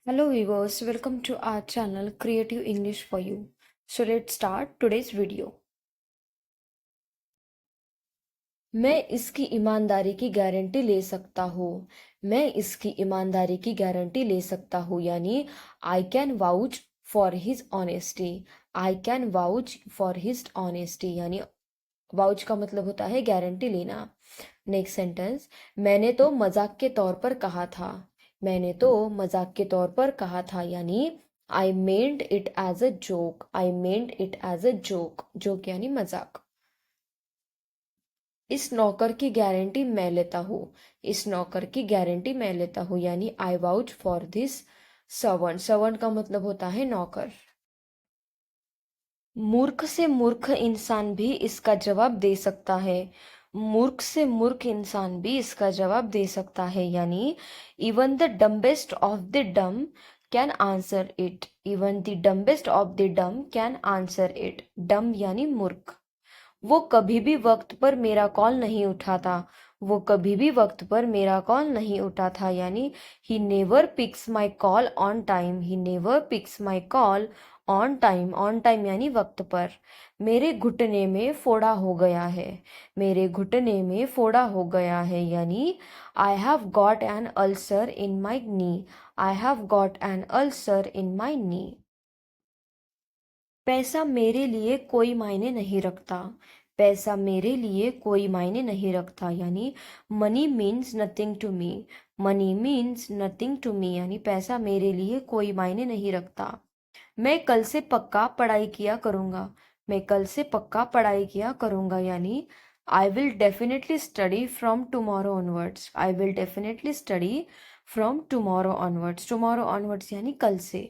Hello viewers, welcome to our channel Creative English for You. So let's start today's video. मैं इसकी ईमानदारी की guarantee ले सकता हूँ। मैं इसकी ईमानदारी की गारंटी ले सकता हूँ यानी I can vouch for his honesty. I can vouch for his honesty यानी वाउच का मतलब होता है गारंटी लेना। नेक्स्ट सेंटेंस, मैंने तो मजाक के तौर पर कहा था। मैंने तो मजाक के तौर पर कहा था यानी I meant it as a joke. I meant it as a joke. Joke यानी मजाक। इस नौकर की गारंटी मैं लेता हूँ। इस नौकर की गारंटी मैं लेता हूँ यानी I vouch for this servant. Servant का मतलब होता है नौकर। मूर्ख से मूर्ख इंसान भी इसका जवाब दे सकता है। मूर्ख से मूर्ख इंसान भी इसका जवाब दे सकता है यानी even the dumbest of the डम can answer it. Even the dumbest of the डम कैन आंसर इट। डम यानी मूर्ख। वो कभी भी वक्त पर मेरा कॉल नहीं उठाता। वो कभी भी वक्त पर मेरा कॉल नहीं उठाता यानी he never picks my call on time. He never picks my call on time. On time यानी वक्त पर। मेरे घुटने में फोड़ा हो गया है। मेरे घुटने में फोड़ा हो गया है यानी I have got an ulcer in my knee. I have got an ulcer in my knee. पैसा मेरे लिए कोई मायने नहीं रखता। पैसा मेरे लिए कोई मायने नहीं रखता यानी money means nothing to me. Money means nothing to me यानी पैसा मेरे लिए कोई मायने नहीं रखता। मैं कल से पक्का पढ़ाई किया करूँगा। मैं कल से पक्का पढ़ाई किया करूँगा यानी I will definitely study from tomorrow onwards. I will definitely study from tomorrow onwards. Tomorrow onwards यानी कल से।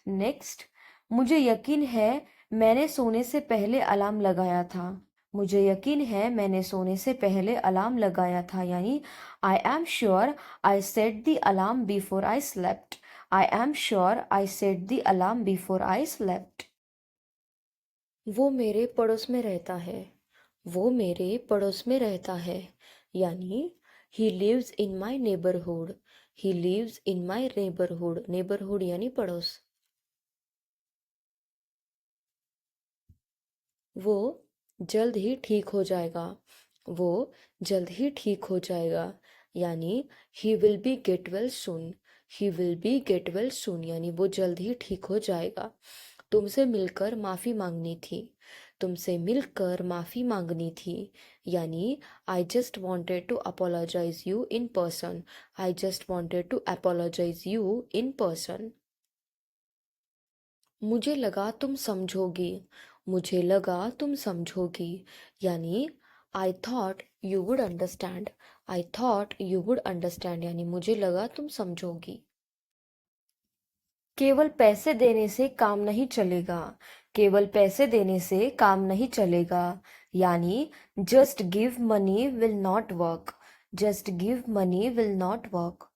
नेक्स्ट, मुझे यकीन है मैंने सोने से पहले अलार्म लगाया था। मुझे यकीन है मैंने सोने से पहले अलार्म लगाया था यानी I am sure I set the alarm before I slept. I am sure I set the alarm before I slept. वो मेरे पड़ोस में रहता है। वो मेरे पड़ोस में रहता है यानी he lives in my neighbourhood. He lives in my neighbourhood. Neighbourhood यानी पड़ोस। वो जल्द ही ठीक हो जाएगा। वो जल्द ही ठीक हो जाएगा यानी he will be get well soon. He will be get well soon यानी वो जल्द ही ठीक हो जाएगा। तुमसे मिलकर माफ़ी मांगनी थी। तुमसे मिलकर माफ़ी मांगनी थी यानी I just wanted to apologise you in person. I just wanted to apologise you in person. मुझे लगा तुम समझोगी। मुझे लगा तुम समझोगी यानी I thought you would understand. I thought you would understand यानी मुझे लगा तुम समझोगी। केवल पैसे देने से काम नहीं चलेगा। केवल पैसे देने से काम नहीं चलेगा यानी just give money will not work. Just give money will not work.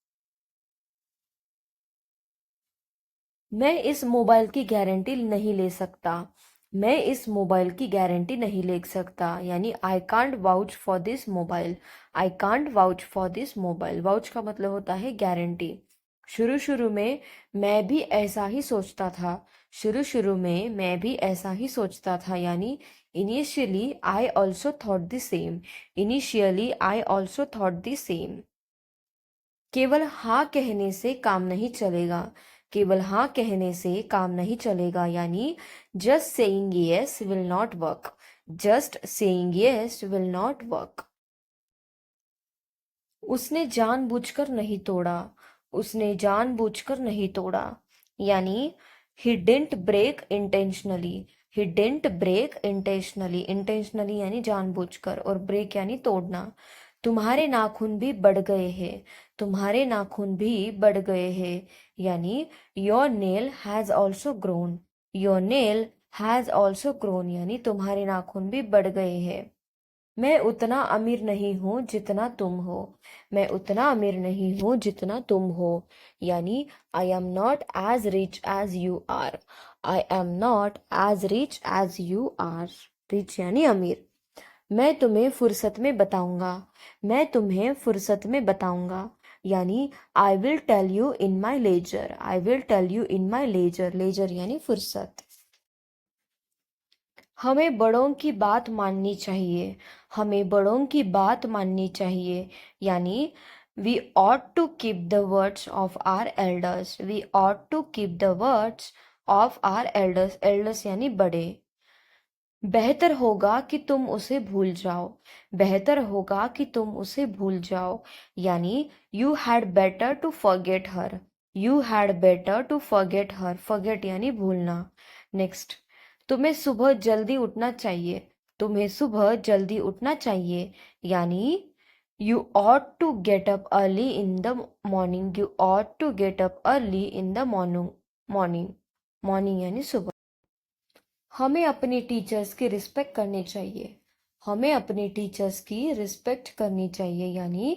मैं इस मोबाइल की गारंटी नहीं ले सकता। मैं इस मोबाइल की गारंटी नहीं ले सकता यानी I can't vouch for this mobile. I can't vouch for this mobile. Vouch का मतलब होता है गारंटी। शुरू शुरू में मैं भी ऐसा ही सोचता था। शुरू शुरू में मैं भी ऐसा ही सोचता था यानी initially I also thought the same. Initially I also thought the same. केवल हाँ कहने से काम नहीं चलेगा। केवल हाँ कहने से काम नहीं चलेगा यानी just saying yes will not work. Just saying yes will not work. उसने जानबूझकर नहीं तोड़ा। उसने जानबूझकर नहीं तोड़ा यानी he didn't break intentionally. He didn't break intentionally. Intentionally यानी जानबूझकर और ब्रेक यानी तोड़ना। तुम्हारे नाखून भी बढ़ गए हैं। तुम्हारे नाखून भी बढ़ गए हैं यानी your nail has also grown. Your nail has also grown यानी तुम्हारे नाखून भी बढ़ गए हैं। मैं उतना अमीर नहीं हूँ जितना तुम हो। मैं उतना अमीर नहीं हूँ जितना तुम हो यानी I am not as rich as you are. I am not as rich as you are. Rich यानी अमीर। मैं तुम्हें फुर्सत में बताऊंगा। मैं तुम्हें फुर्सत में बताऊंगा। यानी I will tell you in my leisure, I will tell you in my leisure, leisure यानी फुर्सत। हमें बड़ों की बात माननी चाहिए, हमें बड़ों की बात माननी चाहिए, यानी we ought to keep the words of our elders, we ought to keep the words of our elders, elders यानी बड़े। बेहतर होगा कि तुम उसे भूल जाओ, बेहतर होगा कि तुम उसे भूल जाओ, यानी you had better to forget her, you had better to forget her, forget यानी भूलना। नेक्स्ट, तुम्हें सुबह जल्दी उठना चाहिए, तुम्हें सुबह जल्दी उठना चाहिए, यानी you ought to get up early in the morning, you ought to get up early in the morning, morning, morning यानी सुबह। हमें अपने टीचर्स की रिस्पेक्ट करनी चाहिए, हमें अपने टीचर्स की रिस्पेक्ट करनी चाहिए, यानी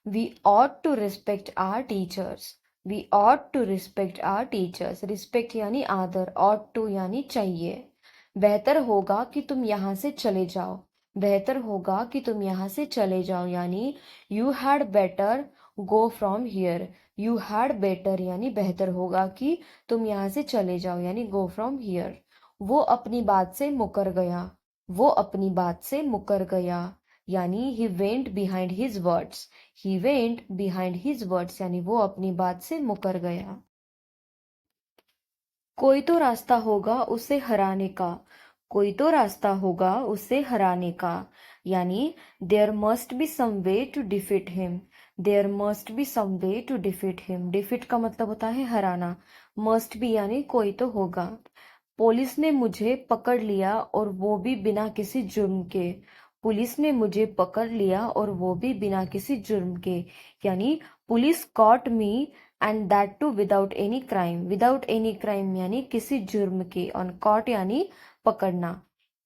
we ought to respect our teachers, we ought to respect our teachers, respect यानी आदर, ought टू यानी चाहिए। बेहतर होगा कि तुम यहाँ से चले जाओ, बेहतर होगा कि तुम यहाँ से चले जाओ, यानी you had better go from here, you had better यानी बेहतर होगा कि तुम यहाँ से चले जाओ, यानी गो फ्रॉम हियर। वो अपनी बात से मुकर गया, वो अपनी बात से मुकर गया, यानी he went behind his words, he went behind his words, यानी वो अपनी बात से मुकर गया। कोई तो रास्ता होगा उसे हराने का, कोई तो रास्ता होगा उसे हराने का, यानी there must be some way to defeat him, there must be some way to defeat him, defeat का मतलब होता है हराना, मस्ट बी यानी कोई तो होगा। पुलिस ने मुझे पकड़ लिया और वो भी बिना किसी जुर्म के, पुलिस ने मुझे पकड़ लिया और वो भी बिना किसी जुर्म के, यानी police caught me and that too without any crime, without any crime यानी किसी जुर्म के, और कॉट यानी पकड़ना।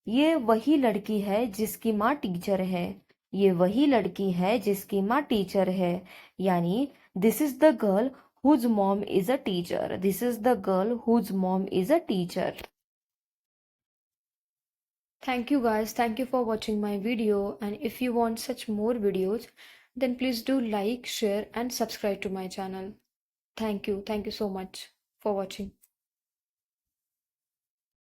ये वही लड़की है जिसकी माँ टीचर है, ये वही लड़की है जिसकी माँ टीचर है, यानी this is the girl whose mom is a teacher, this is the girl whose mom is a teacher. Thank you guys, thank you for watching my video, and if you want such more videos then please do like, share and subscribe to my channel. Thank you so much for watching.